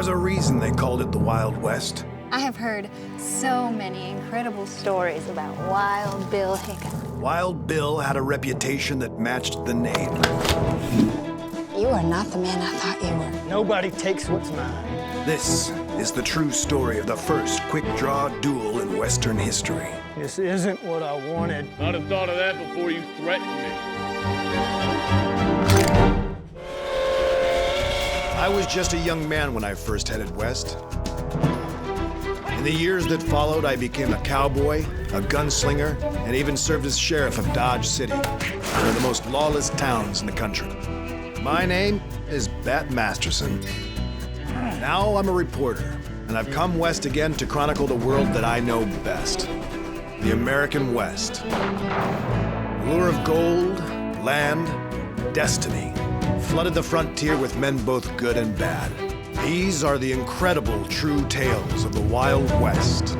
There's a reason they called it the Wild West. I have heard so many incredible stories about Wild Bill Hickok. Wild Bill had a reputation that matched the name. You are not the man I thought you were. Nobody takes what's mine. This is the true story of the first quick-draw duel in Western history. This isn't what I wanted. I'd have thought of that before you threatened me. I was just a young man when I first headed west. In the years that followed, I became a cowboy, a gunslinger, and even served as sheriff of Dodge City, one of the most lawless towns in the country. My name is Bat Masterson. Now I'm a reporter, and I've come west again to chronicle the world that I know best, the American West. Lure of gold, land, destiny flooded the frontier with men both good and bad. These are the incredible true tales of the Wild West.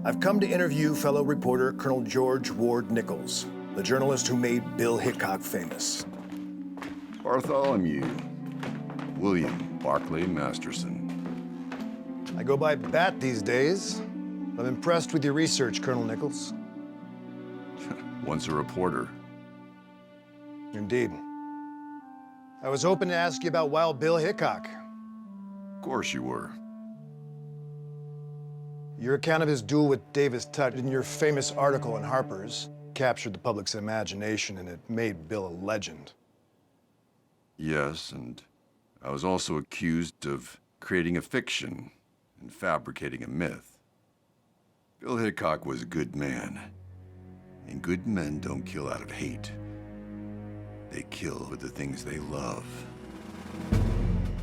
I've come to interview fellow reporter Colonel George Ward Nichols, the journalist who made Bill Hickok famous. Bartholomew William Barclay Masterson. I go by Bat these days. I'm impressed with your research, Colonel Nichols. Once a reporter. Indeed. I was hoping to ask you about Wild Bill Hickok. Of course you were. Your account of his duel with Davis Tutt in your famous article in Harper's captured the public's imagination, and it made Bill a legend. Yes, and I was also accused of creating a fiction and fabricating a myth. Bill Hickok was a good man, and good men don't kill out of hate. They kill with the things they love.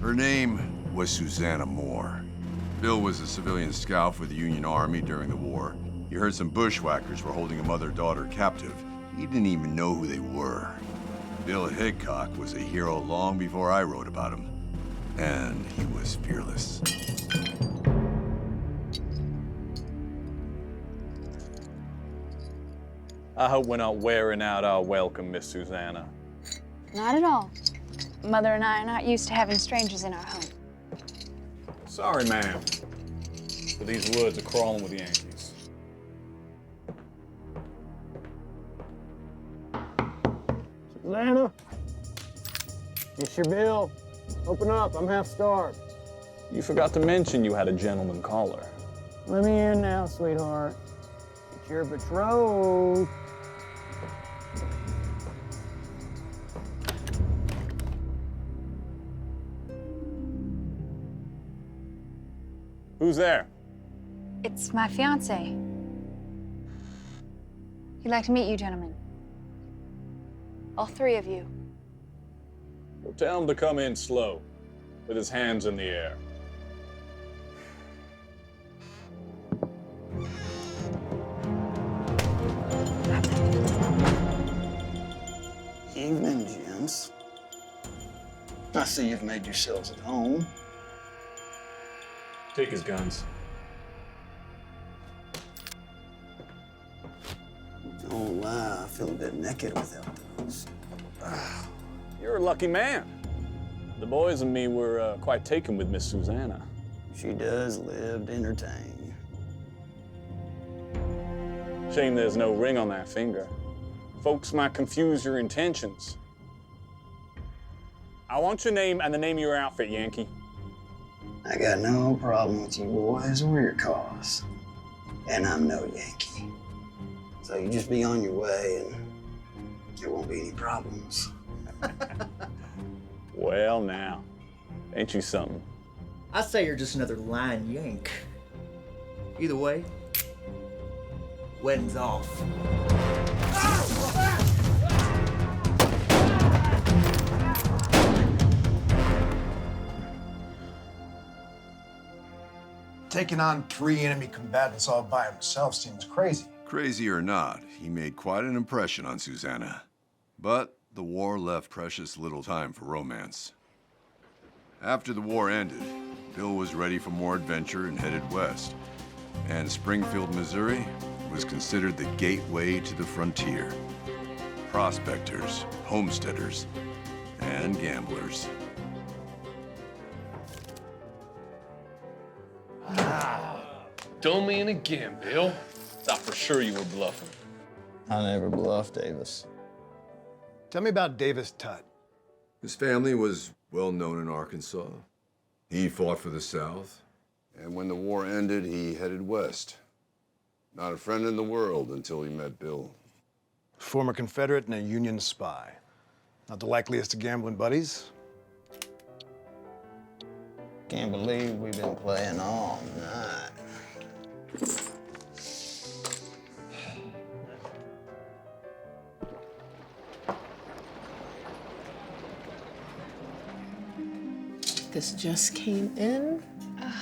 Her name was Susanna Moore. Bill was a civilian scout for the Union Army during the war. He heard some bushwhackers were holding a mother-daughter captive. He didn't even know who they were. Bill Hickok was a hero long before I wrote about him, and he was fearless. I hope we're not wearing out our welcome, Miss Susanna. Not at all. Mother and I are not used to having strangers in our home. Sorry, ma'am, but these woods are crawling with Yankees. Susanna? It's your bill. Open up, I'm half starved. You forgot to mention you had a gentleman caller. Let me in now, sweetheart. It's your betrothed. Who's there? It's my fiance. He'd like to meet you, gentlemen. All three of you. Well, tell him to come in slow, with his hands in the air. Evening, gents. I see you've made yourselves at home. Take his guns. Don't lie, I feel a bit naked without those. You're a lucky man. The boys and me were quite taken with Miss Susanna. She does live to entertain. Shame there's no ring on that finger. Folks might confuse your intentions. I want your name and the name of your outfit, Yankee. I got no problem with you boys or your cause. And I'm no Yankee. So you just be on your way and there won't be any problems. Well, now, ain't you something? I say you're just another lying Yank. Either way, wedding's off. Taking on 3 enemy combatants all by himself seems crazy. Crazy or not, he made quite an impression on Susanna. But the war left precious little time for romance. After the war ended, Bill was ready for more adventure and headed west. And Springfield, Missouri was considered the gateway to the frontier. prospectors, homesteaders, and gamblers. Don't mean again, Bill. Thought for sure you were bluffing. I never bluffed, Davis. Tell me about Davis Tutt. His family was well known in Arkansas. He fought for the South, and when the war ended, he headed west. Not a friend in the world until he met Bill. Former Confederate and a Union spy. Not the likeliest of gambling buddies. Can't believe we've been playing all night. This just came in.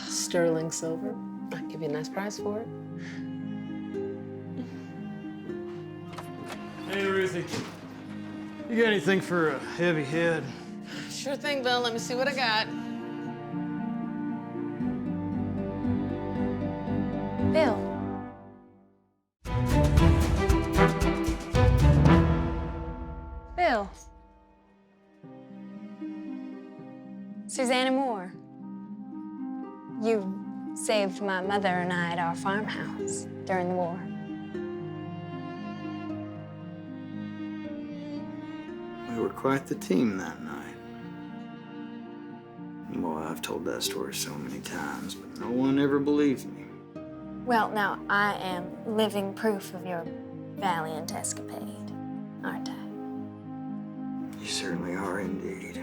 Sterling silver. I'll give you a nice price for it. Hey, Ruthie. You got anything for a heavy head? Sure thing, Bill. Let me see what I got. Bill. Bill. Susanna Moore. You saved my mother and I at our farmhouse during the war. We were quite the team that night. Boy, I've told that story so many times, but no one ever believes me. Well, now, I am living proof of your valiant escapade, aren't I? You certainly are indeed.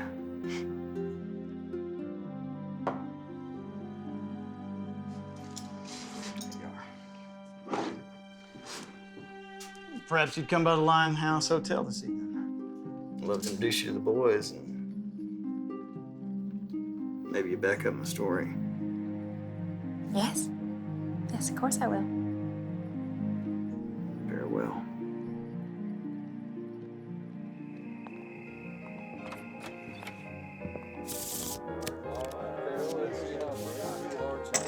Perhaps you'd come by the Limehouse Hotel this evening. I'd love to introduce you to the boys and maybe you back up my story. Yes. Yes, of course I will. Very well.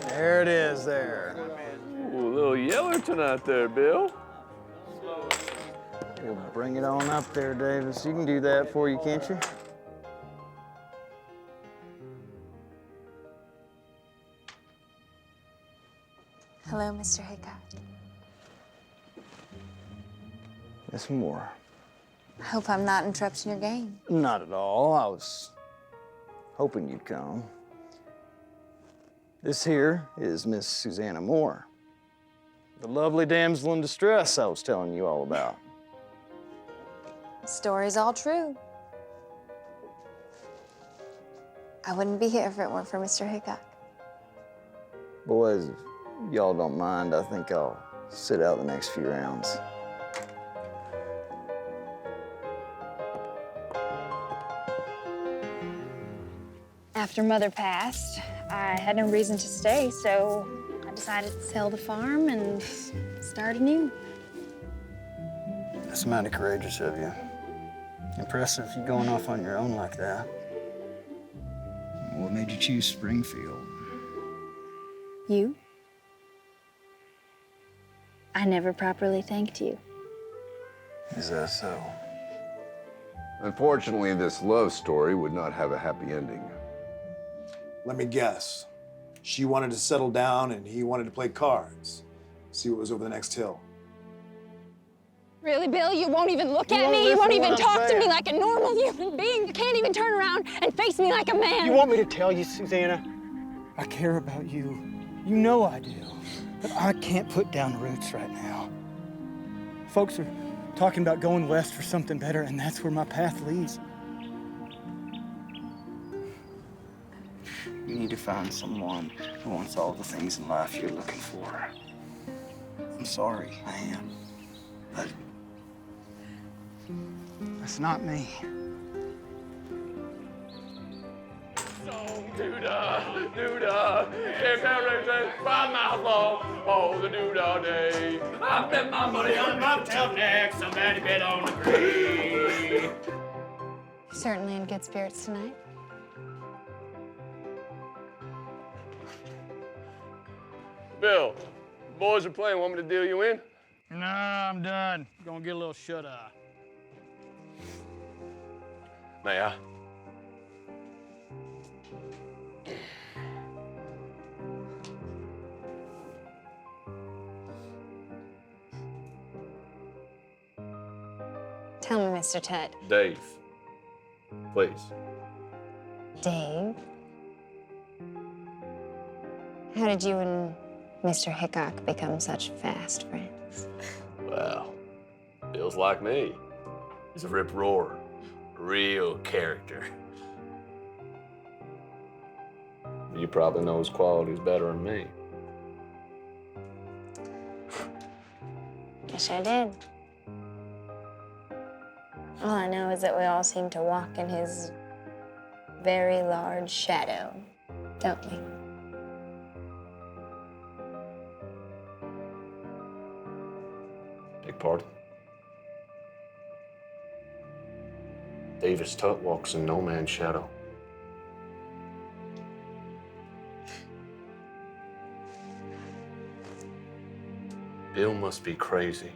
There it is there. Ooh, a little yeller tonight there, Bill. Well, bring it on up there, Davis. You can do that for you, can't you? Hello, Mr. Hickok. Miss Moore. I hope I'm not interrupting your game. Not at all. I was hoping you'd come. This here is Miss Susanna Moore, the lovely damsel in distress I was telling you all about. The story's all true. I wouldn't be here if it weren't for Mr. Hickok. Boys, if y'all don't mind, I think I'll sit out the next few rounds. After Mother passed, I had no reason to stay, so I decided to sell the farm and start anew. That's mighty courageous of you. Impressive, you going off on your own like that. What made you choose Springfield? You? I never properly thanked you. Is that so? Unfortunately, this love story would not have a happy ending. Let me guess. She wanted to settle down and he wanted to play cards. See what was over the next hill. Really, Bill? You won't even look at won't me? You won't listen to even what I'm talk to me saying. like a normal human being? You can't even turn around and face me like a man? You want me to tell you, Susanna? I care about you. You know I do. But I can't put down roots right now. Folks are talking about going west for something better, and that's where my path leads. You need to find someone who wants all the things in life you're looking for. I'm sorry, I am. But that's not me. Doodah, campground races 5 miles long. Oh, the doodah day. I bet my money on motel neck. Somebody bet on the green. Certainly in good spirits tonight. Bill, the boys are playing. Want me to deal you in? Nah, I'm done. Gonna get a little shut-eye. May I? Tell me, Mr. Tutt. Dave, please. Dave? How did you and Mr. Hickok become such fast friends? Well, Bill's like me. He's a rip-roarer, real character. You probably know his qualities better than me. Yes, I did. All I know is that we all seem to walk in his very large shadow, don't we? Big pardon. Davis Tutt walks in no man's shadow. Bill must be crazy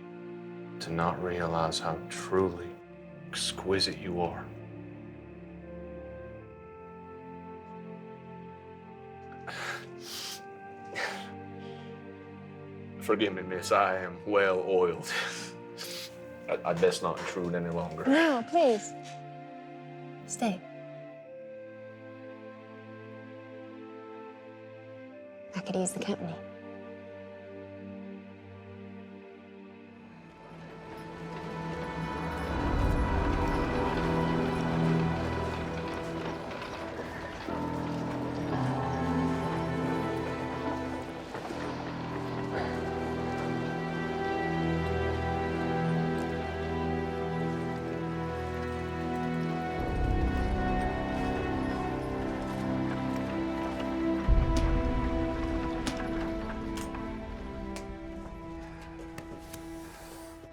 to not realize how truly exquisite you are. Forgive me, miss, I am well oiled. I best not intrude any longer. No, please. Stay. I could use the company.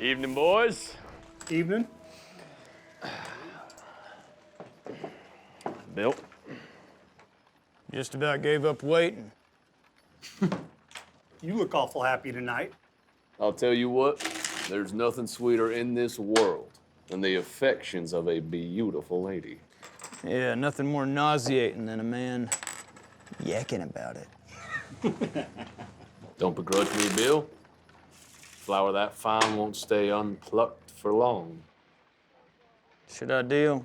Evening, boys. Evening. Bill. Just about gave up waiting. You look awful happy tonight. I'll tell you what, there's nothing sweeter in this world than the affections of a beautiful lady. Yeah, nothing more nauseating than a man yakking about it. Don't begrudge me, Bill. Flower that fine won't stay unplucked for long. Should I deal?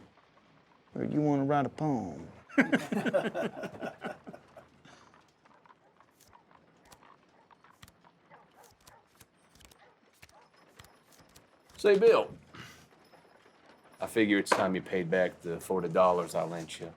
Or you want to write a poem? Say, Bill, I figure it's time you paid back the $40 I lent you.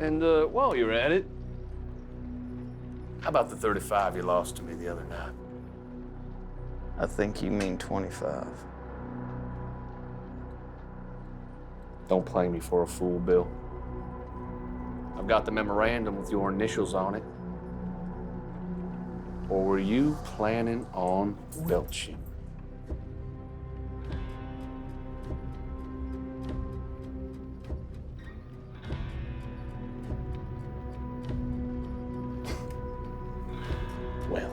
And while you're at it, how about the 35 you lost to me the other night? I think you mean 25. Don't play me for a fool, Bill. I've got the memorandum with your initials on it. Or were you planning on belching? Well,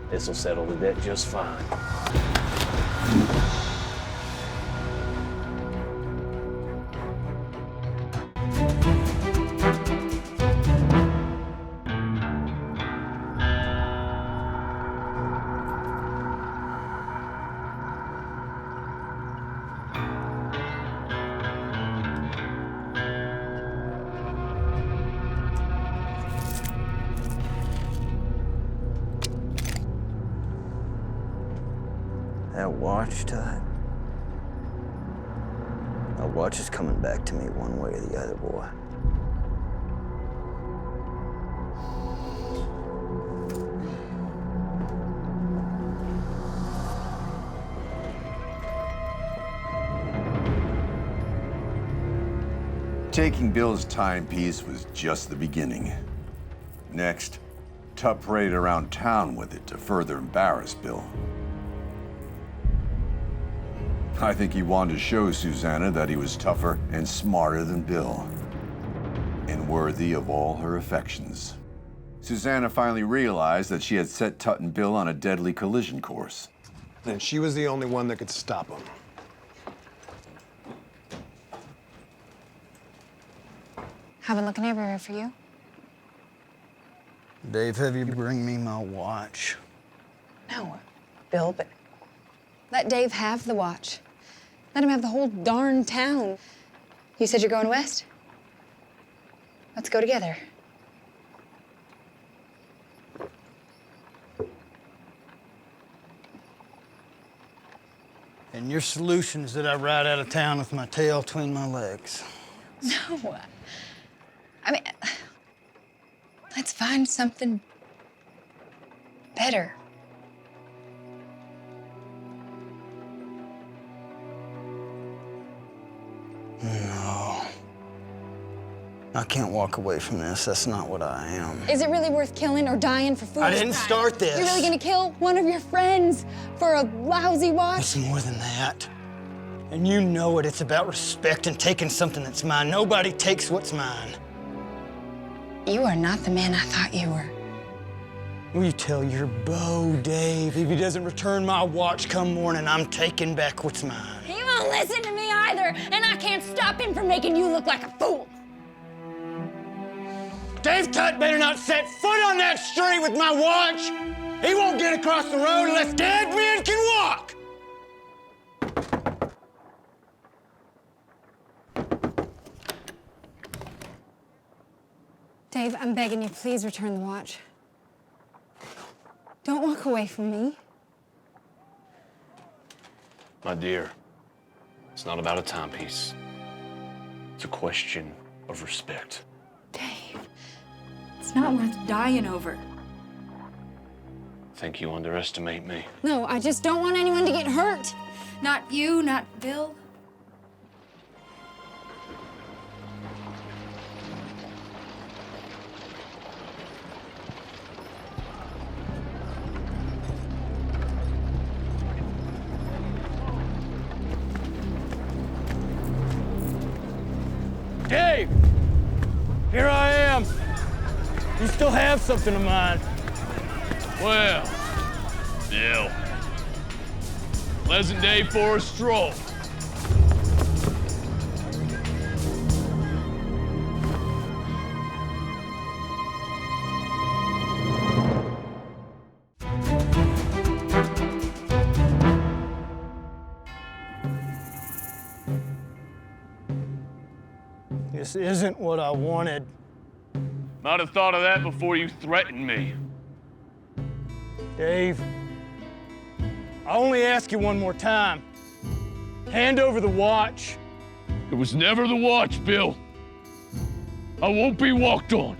this'll settle the debt just fine. That watch, Tutt. That watch is coming back to me one way or the other, boy. Taking Bill's timepiece was just the beginning. Next, Tutt paraded around town with it to further embarrass Bill. I think he wanted to show Susanna that he was tougher and smarter than Bill, and worthy of all her affections. Susanna finally realized that she had set Tutt and Bill on a deadly collision course. And she was the only one that could stop him. I've been looking everywhere for you. Dave, have you bring me my watch? No, Bill, but let Dave have the watch. Let him have the whole darn town. You said you're going west? Let's go together. And your solution is that I ride out of town with my tail between my legs. No. I mean, let's find something better. No. I can't walk away from this. That's not what I am. Is it really worth killing or dying for food? I didn't start this. You're really gonna kill one of your friends for a lousy watch? It's more than that. And you know it. It's about respect and taking something that's mine. Nobody takes what's mine. You are not the man I thought you were. Will you tell your beau, Dave, if he doesn't return my watch come morning, I'm taking back what's mine. He won't listen to me either, and I can't stop him from making you look like a fool. Dave Tutt better not set foot on that street with my watch. He won't get across the road unless dead men can walk. Dave, I'm begging you, please return the watch. Don't walk away from me. My dear, it's not about a timepiece. It's a question of respect. Dave, it's not worth dying over. Think you underestimate me? No, I just don't want anyone to get hurt. Not you, not Bill. Dave, here I am. You still have something of mine. Well, still. Pleasant day for a stroll. This isn't what I wanted. Might have thought of that before you threatened me. Dave, I only ask you one more time. Hand over the watch. It was never the watch, Bill. I won't be walked on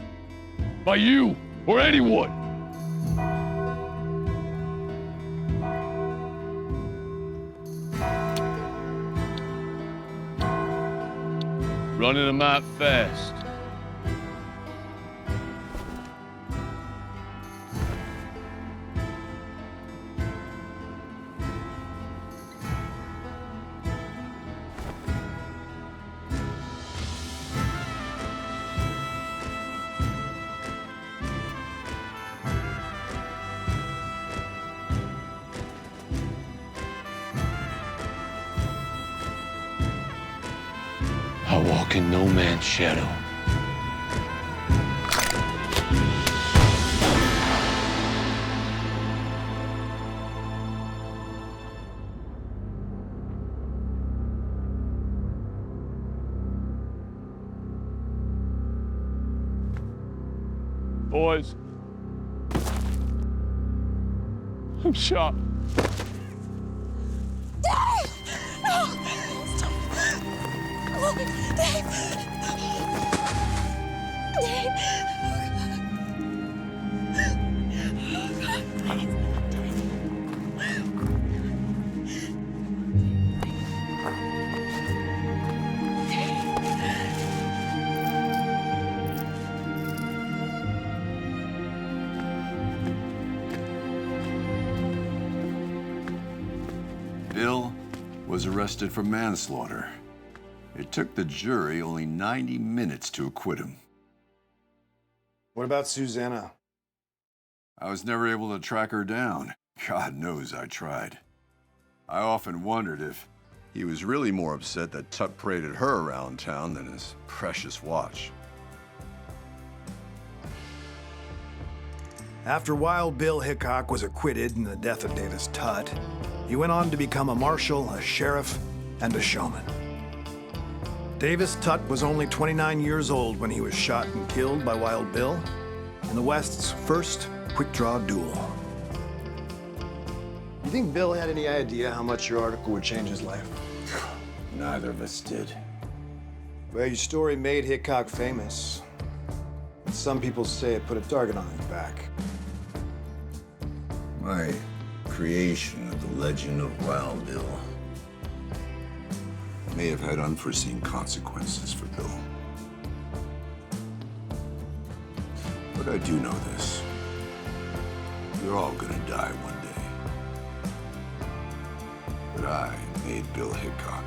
by you or anyone. Running a mite fast. I walk in no man's shadow. Boys, I'm shot. Dave! No! Stop! Oh, Dave! Dave! was arrested for manslaughter. It took the jury only 90 minutes to acquit him. What about Susanna? I was never able to track her down. God knows I tried. I often wondered if he was really more upset that Tutt paraded her around town than his precious watch. After Wild Bill Hickok was acquitted in the death of Davis Tutt, he went on to become a marshal, a sheriff, and a showman. Davis Tutt was only 29 years old when he was shot and killed by Wild Bill in the West's first quick-draw duel. You think Bill had any idea how much your article would change his life? Neither of us did. Well, your story made Hickok famous. And some people say it put a target on his back. My creation of the legend of Wild Bill may have had unforeseen consequences for Bill. But I do know this. You're all gonna die one day. But I made Bill Hickok.